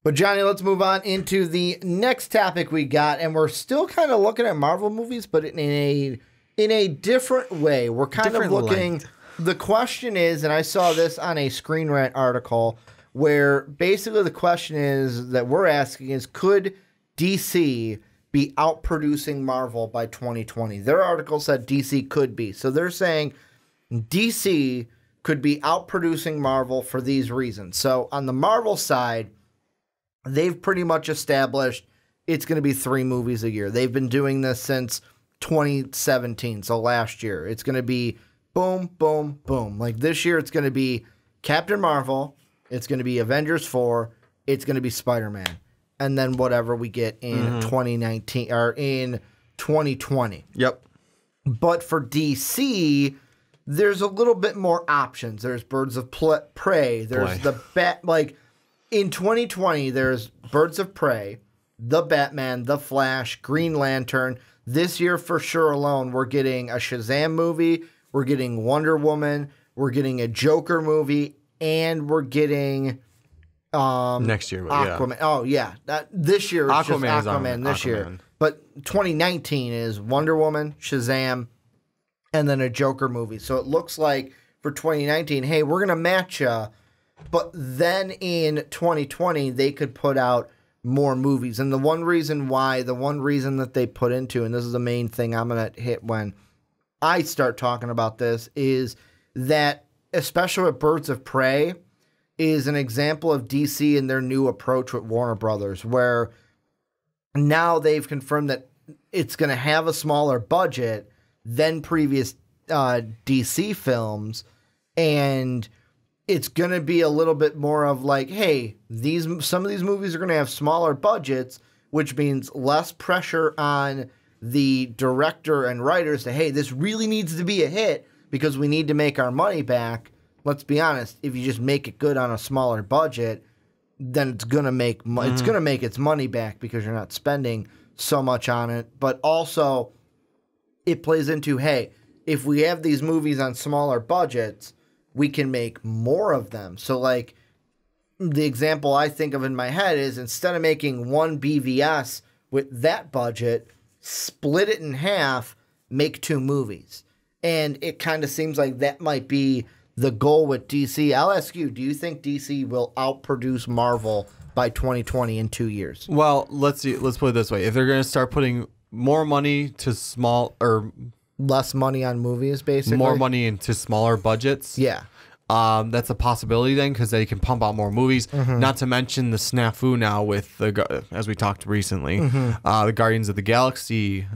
But Johnny, let's move on into the next topic we got, and we're still kind of looking at Marvel movies, but in a different way. We're kind of looking. Light. The question is, and I saw this on a Screen Rant article, where basically the question is that we're asking is, could DC be outproducing Marvel by 2020? Their article said DC could be. So they're saying DC could be outproducing Marvel for these reasons. So on the Marvel side, they've pretty much established it's going to be 3 movies a year. They've been doing this since 2017, so last year. It's going to be boom, boom, boom. Like this year, it's going to be Captain Marvel. It's going to be Avengers 4. It's going to be Spider-Man. And then whatever we get in 2019 or in 2020. Yep. But for DC, there's a little bit more options. There's Birds of Prey. There's the Bat. Like in 2020, there's Birds of Prey, the Batman, the Flash, Green Lantern. This year, for sure alone, we're getting a Shazam movie. We're getting Wonder Woman. We're getting a Joker movie. And we're getting next year, Aquaman. Yeah. Oh, yeah. This year is Aquaman this year. But 2019 is Wonder Woman, Shazam, and then a Joker movie. So it looks like for 2019, hey, we're going to match you. But then in 2020, they could put out more movies. And the one reason that they put into, and this is the main thing I'm going to hit when I start talking about this, is that especially with Birds of Prey is an example of DC and their new approach with Warner Brothers, where now they've confirmed that it's going to have a smaller budget than previous DC films, and it's going to be a little bit more of like, hey, some of these movies are going to have smaller budgets, which means less pressure on the director and writers to, hey, this really needs to be a hit because we need to make our money back. Let's be honest, if you just make it good on a smaller budget, then it's going to make it's going to make its money back because you're not spending so much on it. But also it plays into, hey, if we have these movies on smaller budgets, we can make more of them. So like the example I think of in my head is instead of making one BVS with that budget, split it in half, make 2 movies. And it kind of seems like that might be the goal with DC. I'll ask you, do you think DC will outproduce Marvel by 2020 in 2 years? Well, let's put it this way. If they're going to start putting more money to less money on movies, basically. More money into smaller budgets. Yeah. That's a possibility then because they can pump out more movies. Not to mention the snafu now with as we talked recently, the Guardians of the Galaxy 3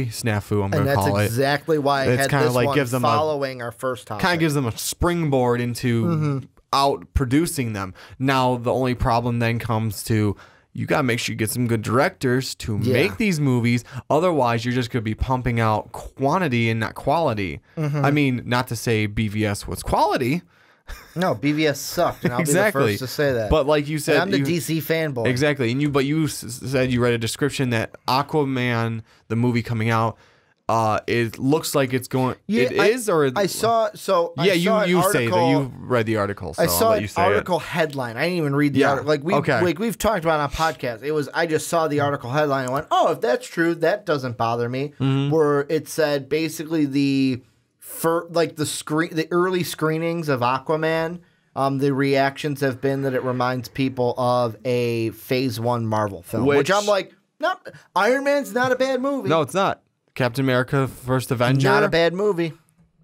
snafu. I'm going to call it. And that's exactly why I had this like one following our first topic. Kind of gives them a springboard into out producing them. Now the only problem then comes to, you got to make sure you get some good directors to make these movies. Otherwise, you're just going to be pumping out quantity and not quality. I mean, not to say BVS was quality. No, BVS sucked, and I'll be the first to say that. But like you said, and I'm the DC fanboy. Exactly. And you said you read a description that Aquaman, the movie coming out, it looks like it's going. Yeah, it is, or I saw. So yeah, I saw you an say article, that you read the article. So I saw an article headline. I didn't even read the article. Like we've talked about on podcast. I just saw the article headline and went, oh, if that's true, that doesn't bother me. Where it said basically the early screenings of Aquaman. The reactions have been that it reminds people of a Phase 1 Marvel film, which I'm like, no, Iron Man's not a bad movie. No, it's not. Captain America: First Avenger, not a bad movie.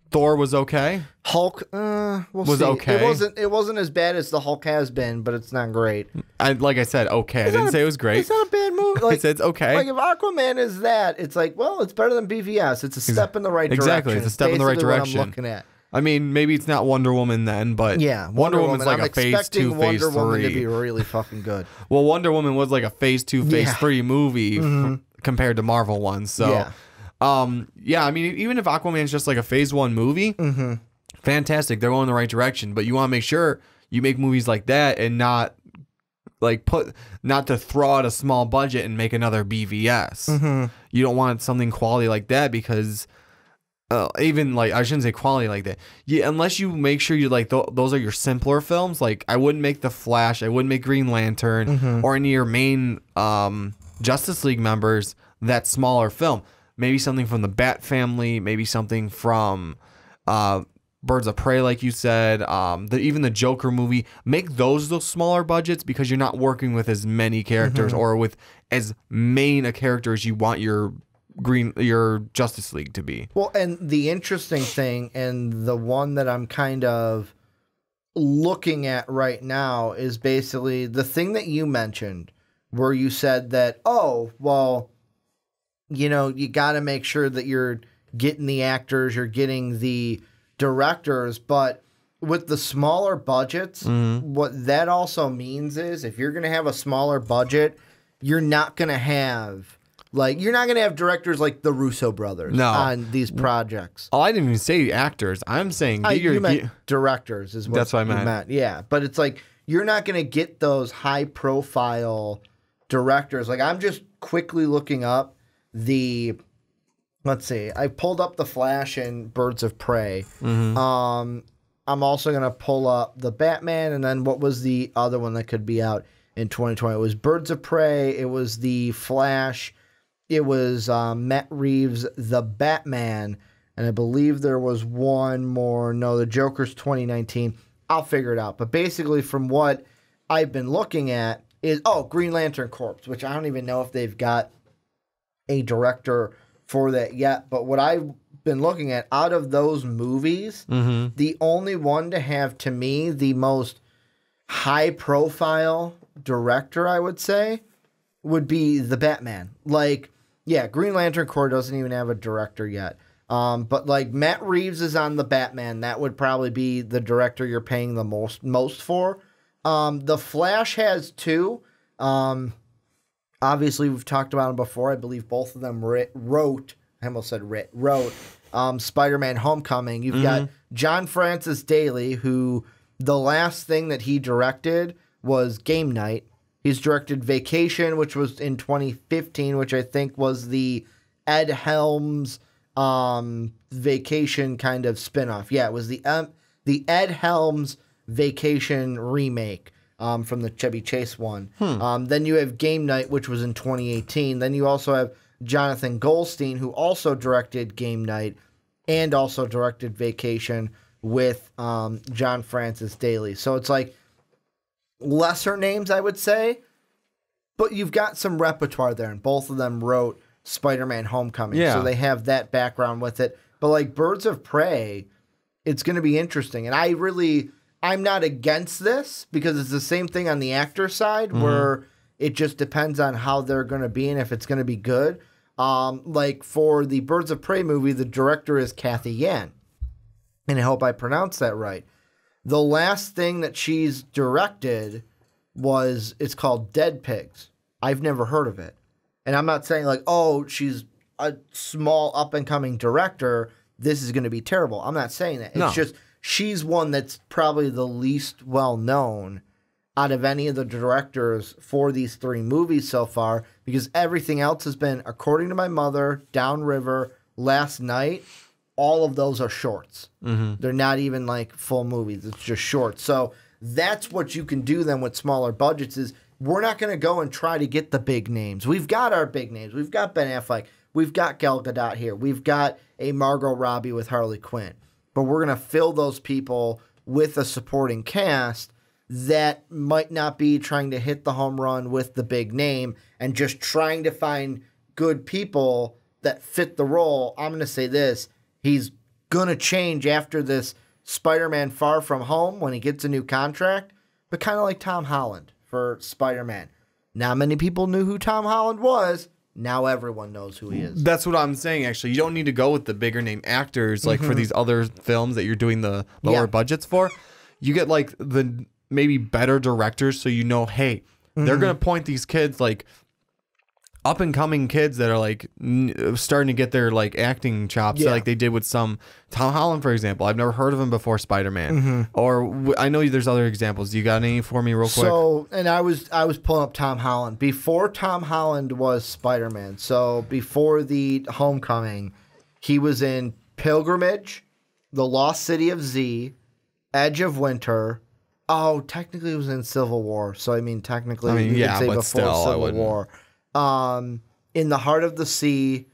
Thor was okay. Hulk was see. Okay. It wasn't as bad as the Hulk has been, but it's not great. Like I said, okay. I didn't say it was great. It's not a bad movie. Like, I said it's okay. Like if Aquaman is that, it's like, well, it's better than BVS. It's a step in the right direction. Exactly, it's a step in the right direction. What I'm looking at. I mean, maybe it's not Wonder Woman then, but yeah, Wonder Woman's like a Phase 2, Phase 3. Wonder Woman to be really fucking good. Well, Wonder Woman was like a Phase 2, Phase 3 movie compared to Marvel ones. So, yeah, I mean, even if Aquaman's just like a Phase 1 movie, fantastic. They're going in the right direction. But you want to make sure you make movies like that and not to throw out a small budget and make another BVS. You don't want something quality like that because even like, I shouldn't say quality like that. Yeah, unless you make sure you like those are your simpler films. Like I wouldn't make The Flash, I wouldn't make Green Lantern or any of your main Justice League members that smaller film. Maybe something from the Bat family, maybe something from Birds of Prey, like you said, even the Joker movie. Make those smaller budgets because you're not working with as many characters or with as main a character as you want your Justice League to be. Well, and the interesting thing, and the one that I'm kind of looking at right now, is basically the thing that you mentioned, where you said that, oh, well, you know, you got to make sure that you're getting the actors, you're getting the directors, but with the smaller budgets, what that also means is if you're going to have a smaller budget, you're not going to have directors like the Russo brothers on these projects. Oh, I didn't even say actors. I'm saying you meant directors is what that's what I meant. Yeah, but it's like you're not going to get those high profile directors. Like I'm just quickly looking up let's see, I pulled up The Flash and Birds of Prey. I'm also going to pull up the Batman, and then what was the other one that could be out in 2020? It was Birds of Prey, it was The Flash, it was Matt Reeves' The Batman, and I believe there was one more. No, The Joker's 2019. I'll figure it out. But basically from what I've been looking at is, Green Lantern Corps, which I don't even know if they've got a director for that yet, but what I've been looking at out of those movies, the only one to have, to me, the most high profile director, I would say, would be the Batman. Like, yeah, Green Lantern Corps doesn't even have a director yet. But like Matt Reeves is on the Batman, that would probably be the director you're paying the most for. The Flash has two. Obviously, we've talked about them before. I believe both of them wrote Spider-Man Homecoming. You've got John Francis Daly, who the last thing that he directed was Game Night. He's directed Vacation, which was in 2015, which I think was the Ed Helms Vacation kind of spinoff. Yeah, it was the Ed Helms Vacation remake. From the Chevy Chase one. Then you have Game Night, which was in 2018. Then you also have Jonathan Goldstein, who also directed Game Night and also directed Vacation with John Francis Daly. So it's like lesser names, I would say, but you've got some repertoire there, and both of them wrote Spider-Man Homecoming. Yeah. So they have that background with it. But like Birds of Prey, it's going to be interesting. And I'm not against this because it's the same thing on the actor side where it just depends on how they're going to be and if it's going to be good. Like for the Birds of Prey movie, the director is Kathy Yan. And I hope I pronounced that right. The last thing that she's directed it's called Dead Pigs. I've never heard of it. And I'm not saying like, oh, she's a small up and coming director, this is going to be terrible. I'm not saying that. It's just she's one that's probably the least well known out of any of the directors for these three movies so far, because everything else has been According to My Mother, Downriver, Last Night. All of those are shorts. They're not even like full movies. It's just shorts. So that's what you can do then with smaller budgets is we're not going to go and try to get the big names. We've got our big names. We've got Ben Affleck. We've got Gal Gadot here. We've got a Margot Robbie with Harley Quinn. But we're going to fill those people with a supporting cast that might not be trying to hit the home run with the big name and just trying to find good people that fit the role. I'm going to say this. He's going to change after this Spider-Man Far From Home when he gets a new contract, but kind of like Tom Holland for Spider-Man. Not many people knew who Tom Holland was. Now everyone knows who he is. That's what I'm saying, actually. You don't need to go with the bigger name actors like for these other films that you're doing the lower budgets for. You get like the maybe better directors so you know, hey, they're going to point these kids like up and coming kids that are like starting to get their like acting chops like they did with some Tom Holland, for example. I've never heard of him before Spider-Man. Or I know there's other examples. You got any for me real quick? So, and I was pulling up Tom Holland before Tom Holland was Spider-Man. So before the Homecoming, he was in Pilgrimage, The Lost City of Z, Edge of Winter. Oh, technically it was in Civil War. So, I mean, technically you could say before still, Civil War. In the Heart of the Sea.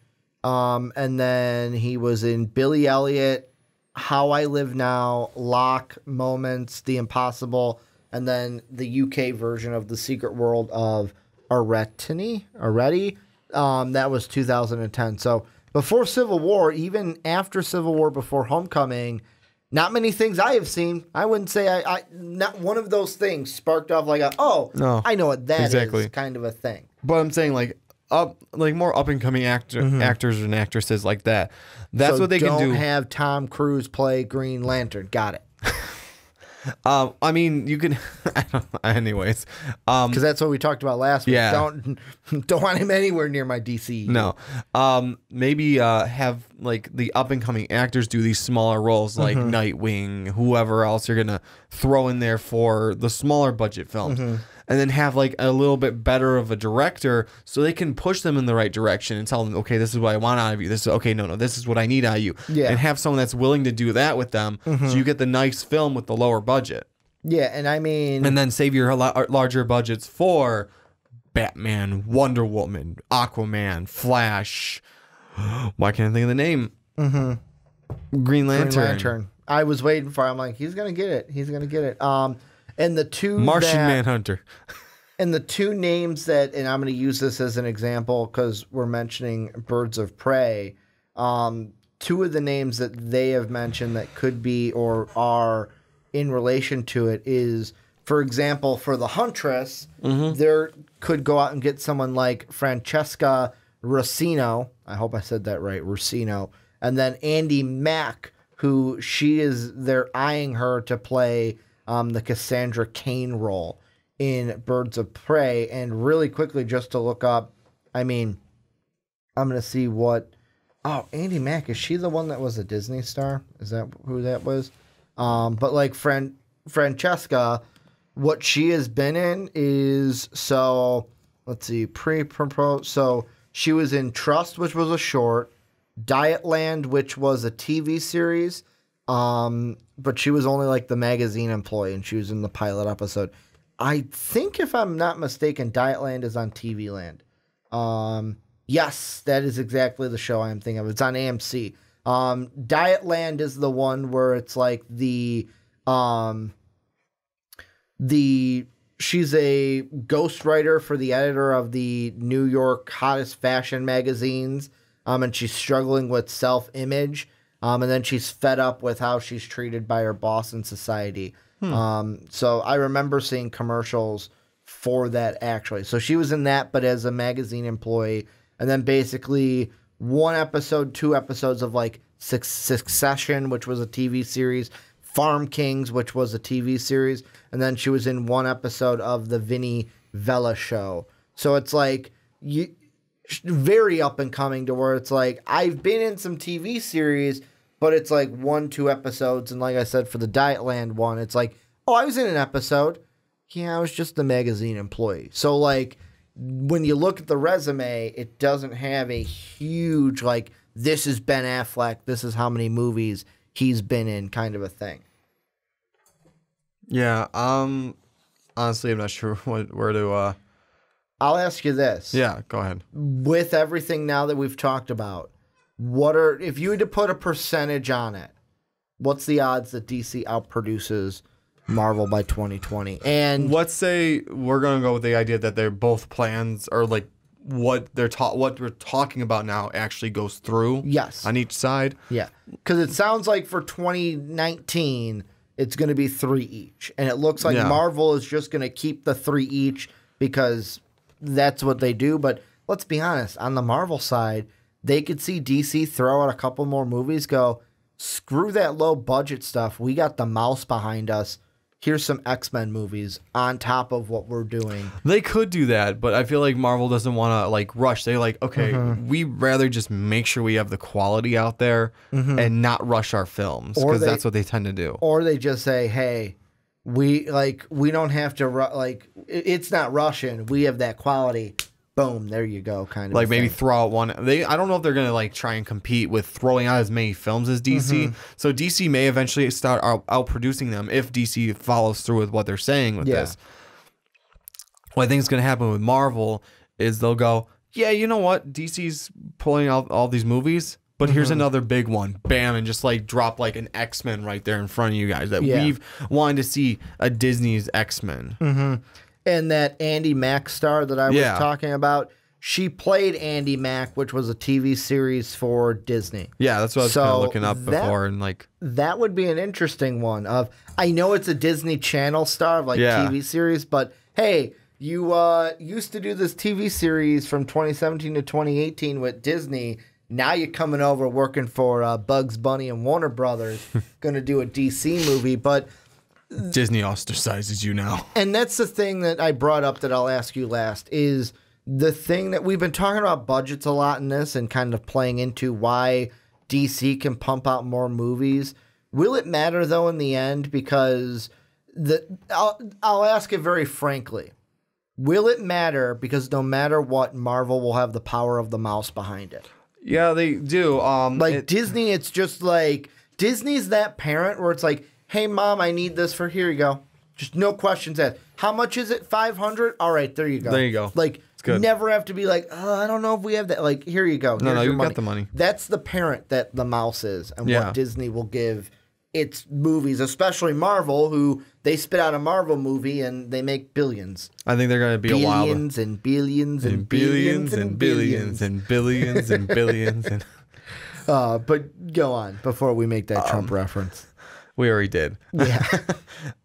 And then he was in Billy Elliot, How I Live Now, Locke, Moments, The Impossible, and then the UK version of The Secret World of Areti. That was 2010. So before Civil War, even after Civil War, before Homecoming, not many things I have seen. I wouldn't say I not one of those things sparked off like I know what that is kind of a thing. But I'm saying more up and coming actors and actresses like that. That's so what they can do. Don't have Tom Cruise play Green Lantern. Got it. I mean, you can. Anyways, because that's what we talked about last week. Yeah. Don't want him anywhere near my DC. No. Maybe have like the up and coming actors do these smaller roles, like Nightwing, whoever else you're gonna throw in there for the smaller budget films, and then have like a little bit better of a director, so they can push them in the right direction and tell them, okay, this is what I want out of you. This is okay. No, this is what I need out of you. Yeah. And have someone that's willing to do that with them, so you get the nice film with the lower budget. Yeah, and I mean, and then save your larger budgets for Batman, Wonder Woman, Aquaman, Flash. Why can't I think of the name? Green Lantern. I was waiting for it. I'm like, he's gonna get it. He's gonna get it. And the two Martian Manhunter. And the two names that, and I'm going to use this as an example because we're mentioning Birds of Prey. Two of the names that they have mentioned that could be or are in relation to it is, for example, for the Huntress, there could go out and get someone like Francesca Rossino. I hope I said that right, Rossino. And then Andy Mack, who they're eyeing her to play the Cassandra Cain role in Birds of Prey. And really quickly, just to look up, I mean, I'm going to see what... Oh, Andy Mack, is she the one that was a Disney star? Is that who that was? But like Francesca, what she has been in is, so let's see, so she was in Trust, which was a short, Dietland, which was a TV series, but she was only like the magazine employee, and she was in the pilot episode. I think, if I'm not mistaken, Dietland is on TV Land. Yes, that is exactly the show I'm thinking of. It's on AMC. Dietland is the one where it's like she's a ghostwriter for the editor of the New York hottest fashion magazines, and she's struggling with self-image. And then she's fed up with how she's treated by her boss in society. So I remember seeing commercials for that, actually. So she was in that, but as a magazine employee. And then basically 1 episode, 2 episodes of like Succession, which was a TV series. Farm Kings, which was a TV series. And then she was in 1 episode of the Vinny Vella show. So it's like... very up and coming to where it's like, I've been in some TV series, but it's like 1, 2 episodes. And like I said, for the Dietland one, it's like, oh, I was in an episode. Yeah, I was just a magazine employee. So like, when you look at the resume, it doesn't have a huge, like, this is Ben Affleck, this is how many movies he's been in kind of a thing. Yeah, honestly, I'm not sure where to... I'll ask you this. Yeah, go ahead. With everything now that we've talked about, if you had to put a percentage on it, what's the odds that DC outproduces Marvel by 2020? And let's say we're gonna go with the idea that they're both plans, or like what we're talking about now actually goes through. Yes. On each side. Yeah, because it sounds like for 2019 it's going to be 3 each, and it looks like Marvel is just going to keep the 3 each because that's what they do. But let's be honest, on the Marvel side, they could see DC throw out a couple more movies, go, screw that low budget stuff. We got the mouse behind us. Here's some X-Men movies on top of what we're doing. They could do that, but I feel like Marvel doesn't want to like rush. They like, okay, we'd rather just make sure we have the quality out there and not rush our films, because that's what they tend to do. Or they just say, hey, we don't have to it's not rushing. We have that quality. boom, there you go, kind of like maybe throw out one. I don't know if they're gonna like try and compete with throwing out as many films as DC. So DC may eventually start out producing them if DC follows through with what they're saying with this. What I think is gonna happen with Marvel is they'll go, yeah, you know what, DC's pulling out all these movies, but here's another big one, bam, and just like drop like an X-Men right there in front of you guys that we've wanted to see a Disney's X-Men. And that Andy Mack star that I was talking about, she played Andy Mack, which was a TV series for Disney. Yeah, that's what I was kind of looking up before, and like that would be an interesting one. I know it's a Disney Channel star of like TV series, but hey, you used to do this TV series from 2017 to 2018 with Disney. Now you're coming over working for Bugs Bunny and Warner Brothers, going to do a DC movie, but Disney ostracizes you now. And that's the thing that I brought up that I'll ask you last is the thing that we've been talking about budgets a lot in this and kind of playing into why DC can pump out more movies. Will it matter though in the end? Because I'll ask it very frankly. Will it matter? Because no matter what, Marvel will have the power of the mouse behind it. Yeah, they do. Disney, it's just like Disney's that parent where it's like, hey, Mom, I need this for here you go. Just no questions asked. How much is it? $500? All right, there you go. There you go. Like, never have to be like, oh, I don't know if we have that. Like, here you go. No, you got the money. That's the parent that the mouse is and what Disney will give its movies, especially Marvel, who they spit out a Marvel movie and they make billions. I think they're going to be a while. Billions and billions and billions and billions and billions and billions. But go on before we make that Trump reference. We already did. Yeah.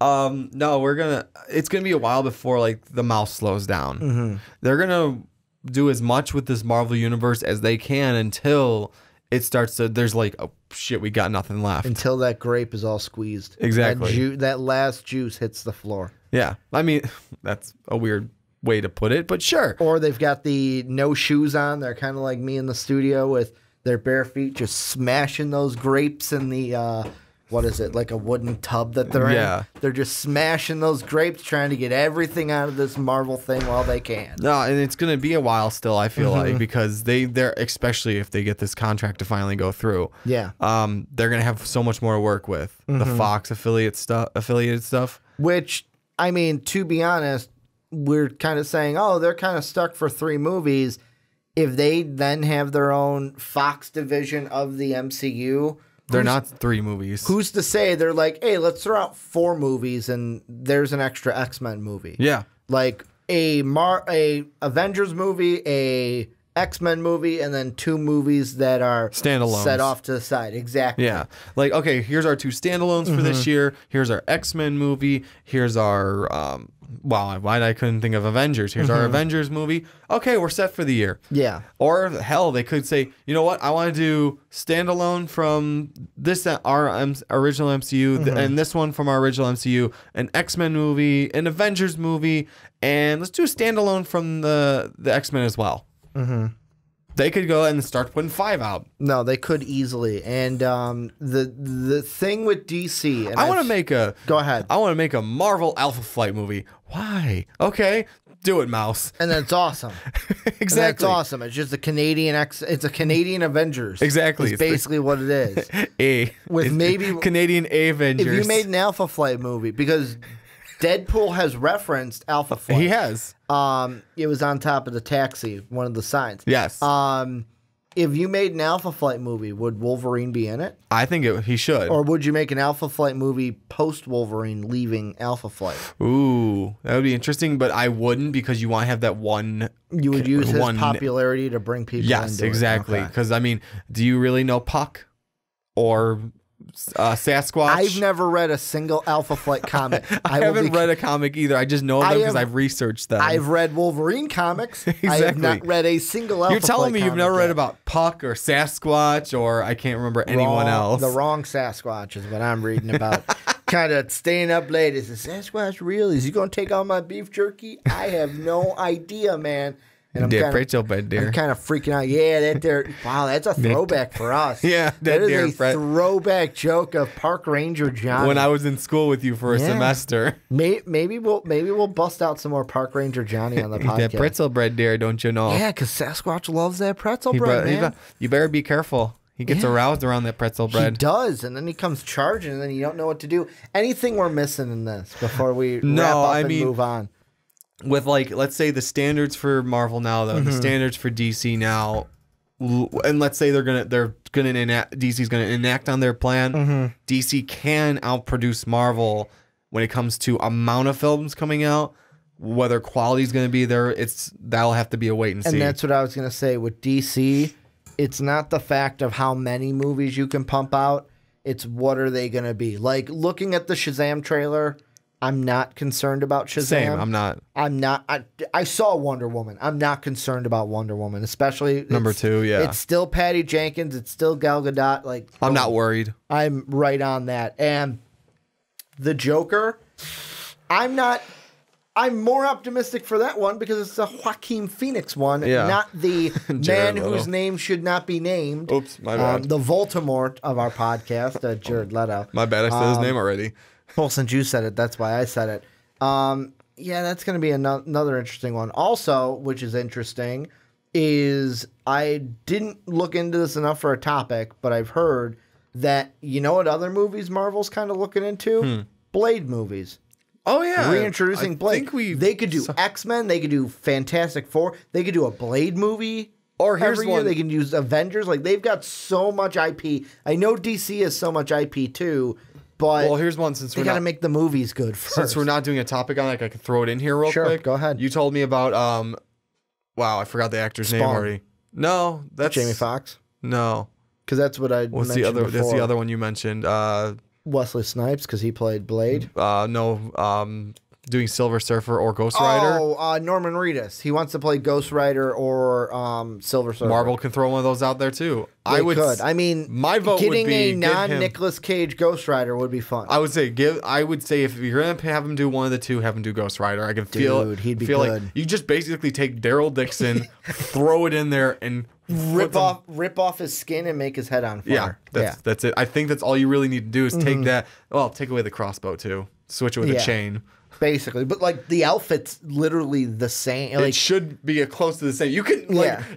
No, it's gonna be a while before like the mouse slows down. They're gonna do as much with this Marvel universe as they can until it starts to, there's like, oh shit, we got nothing left. Until that grape is all squeezed. Exactly. That last juice hits the floor. Yeah. I mean, that's a weird way to put it, but sure. Or they've got the no shoes on. They're kind of like me in the studio with their bare feet just smashing those grapes in the what is it, like a wooden tub that they're in? They're just smashing those grapes, trying to get everything out of this Marvel thing while they can. No, and it's going to be a while still, I feel like, because they're, especially if they get this contract to finally go through. Yeah. They're going to have so much more to work with. The Fox affiliated stuff. Which, I mean, to be honest, we're kind of saying, oh, they're kind of stuck for 3 movies. If they then have their own Fox division of the MCU... They're not 3 movies. Who's to say they're like, hey, let's throw out 4 movies and there's an extra X-Men movie. Yeah. Like a Avengers movie, a X-Men movie, and then 2 movies that are standalones set off to the side. Exactly. Yeah. Like, okay, here's our 2 standalones for this year. Here's our X-Men movie. Here's our why I couldn't think of Avengers. Here's our Avengers movie. Okay, we're set for the year. Yeah. Or hell, they could say, you know what? I want to do standalone from this our original MCU and this one from our original MCU, an X-Men movie, an Avengers movie, and let's do a standalone from the X-Men as well. They could go and start putting 5 out. No, they could easily. And the thing with DC, and I want to make a go ahead. I want to make a Marvel Alpha Flight movie. Why? Okay, do it, mouse. And that's awesome. Exactly, that's awesome. It's just a Canadian It's a Canadian Avengers. Exactly, it's basically what it is. Maybe Canadian Avengers. If you made an Alpha Flight movie, because Deadpool has referenced Alpha Flight. He has. It was on top of the taxi, one of the signs. Yes. If you made an Alpha Flight movie, would Wolverine be in it? I think he should. Or would you make an Alpha Flight movie post Wolverine leaving Alpha Flight? Ooh, that would be interesting, but I wouldn't, because you want to have that one. You would use his popularity to bring people. Yes, exactly. Because I mean, do you really know Puck or Sasquatch? I've never read a single Alpha Flight comic. I haven't read a comic either. I just know them because I've researched them. I've read Wolverine comics. Exactly. I have not read a single Alpha Flight. You're telling me you've never read about Puck or Sasquatch or I can't remember anyone else. The wrong Sasquatch is what I'm reading about. Kind of staying up late. Is the Sasquatch real? Is he going to take all my beef jerky? I have no idea, man. And I'm pretzel bread there. I'm kind of freaking out. Yeah, that there. Wow, that's a throwback for us. Yeah, that is a throwback joke of Park Ranger Johnny. When I was in school with you for a semester. Maybe we'll bust out some more Park Ranger Johnny on the podcast. That pretzel bread there, don't you know? Yeah, because Sasquatch loves that pretzel bread, man. You better be careful. He gets aroused around that pretzel bread. He does, and then he comes charging, and then you don't know what to do. Anything we're missing in this before we wrap up and move on? With, like, let's say the standards for Marvel now, though, the standards for DC now, and let's say DC's gonna enact on their plan. DC can outproduce Marvel when it comes to amount of films coming out. Whether quality's gonna be there, that'll have to be a wait and see. And that's what I was gonna say with DC. It's not the fact of how many movies you can pump out. It's what are they gonna be. Like, looking at the Shazam trailer, I'm not concerned about Shazam. Same, I'm not. I saw Wonder Woman. I'm not concerned about Wonder Woman, especially number 2. Yeah, it's still Patty Jenkins. It's still Gal Gadot. Like, I'm not worried. I'm right on that. And the Joker, I'm more optimistic for that one because it's a Joaquin Phoenix one, not the man whose name should not be named. Oops, my bad. The Voldemort of our podcast, Jared Leto. My bad, I said his name already. Well, since you said it, that's why I said it. Yeah, that's going to be another interesting one. Also, which is interesting, is I didn't look into this enough for a topic, but I've heard that, you know what other movies Marvel's kind of looking into? Blade movies. Oh, yeah. Reintroducing Blade. They could do X-Men. They could do Fantastic Four. They could do a Blade movie. Or every year they can use Avengers. Like, they've got so much IP. I know DC has so much IP, too. But here's one since we got to make the movies good first. Since we're not doing a topic on it, I can throw it in here real quick. Sure, go ahead. You told me about wow, I forgot the actor's name already. No, that's Jamie Foxx. No, because that's what I. What's the other? Before. That's the other one you mentioned. Wesley Snipes, because he played Blade. No, doing Silver Surfer or Ghost Rider. Oh, Norman Reedus. He wants to play Ghost Rider or Silver Surfer. Marvel can throw one of those out there too. They could. I mean, my vote getting would be a non-Nicolas Cage Ghost Rider would be fun. I would say if you're gonna have him do one of the two, have him do Ghost Rider. I can he'd be good. Like you just basically take Daryl Dixon, throw it in there, and rip off his skin and make his head on fire. Yeah, that's it. I think that's all you really need to do is take that. Well, take away the crossbow too. Switch it with a chain. Basically, but like the outfit's literally the same. Like, it should be close to the same. You can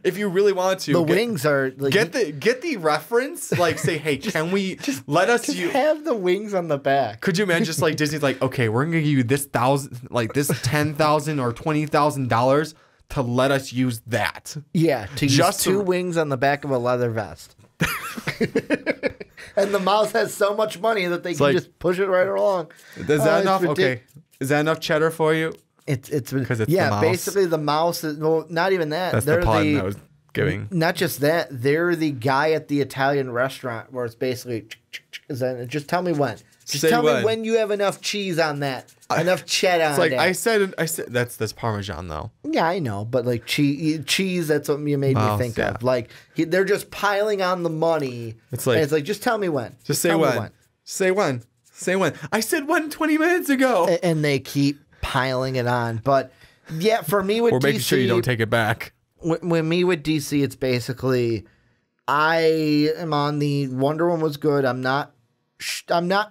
if you really want to. The wings are like, get the reference. Like, say, hey, can we let us have the wings on the back? Could you imagine just like Disney's like, okay, we're gonna give you this $10,000 or $20,000 to let us use that. Yeah, to use 2 wings on the back of a leather vest. And the mouse has so much money that they can just push it right along. Is that enough? Okay. Is that enough cheddar for you? It's because it's the mouse. Basically the mouse is not even that. That's the pun I was giving. Not just that, they're the guy at the Italian restaurant where it's basically just tell me when. Just tell me when you have enough cheese on that. Enough cheddar on like that. I said that's Parmesan though. Yeah, I know, but like cheese, that's what you made me think of. Like they're just piling on the money. It's like just tell me when. Just say when. Say when. Say when. I said when 20 minutes ago. And they keep piling it on. But yeah, for me with DC, making sure you don't take it back. When me with DC, it's basically I am on the Wonder Woman was good. I'm not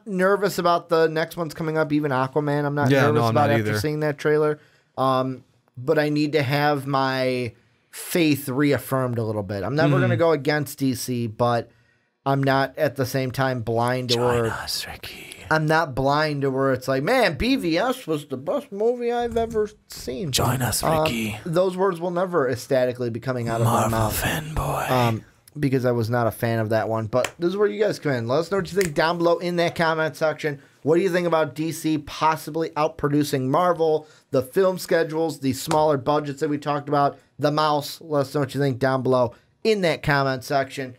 nervous about the next one's coming up. Even Aquaman, I'm not nervous about after seeing that trailer. But I need to have my faith reaffirmed a little bit. I'm never going to go against DC, but I'm not at the same time blind to where I'm not blind to where it's like, man, BVS was the best movie I've ever seen. Join us, Ricky. Those words will never ecstatically be coming out of my mouth. Fanboy. Because I was not a fan of that one. But this is where you guys come in. Let us know what you think down below in that comment section. What do you think about DC possibly outproducing Marvel, the film schedules, the smaller budgets that we talked about, the mouse? Let us know what you think down below in that comment section.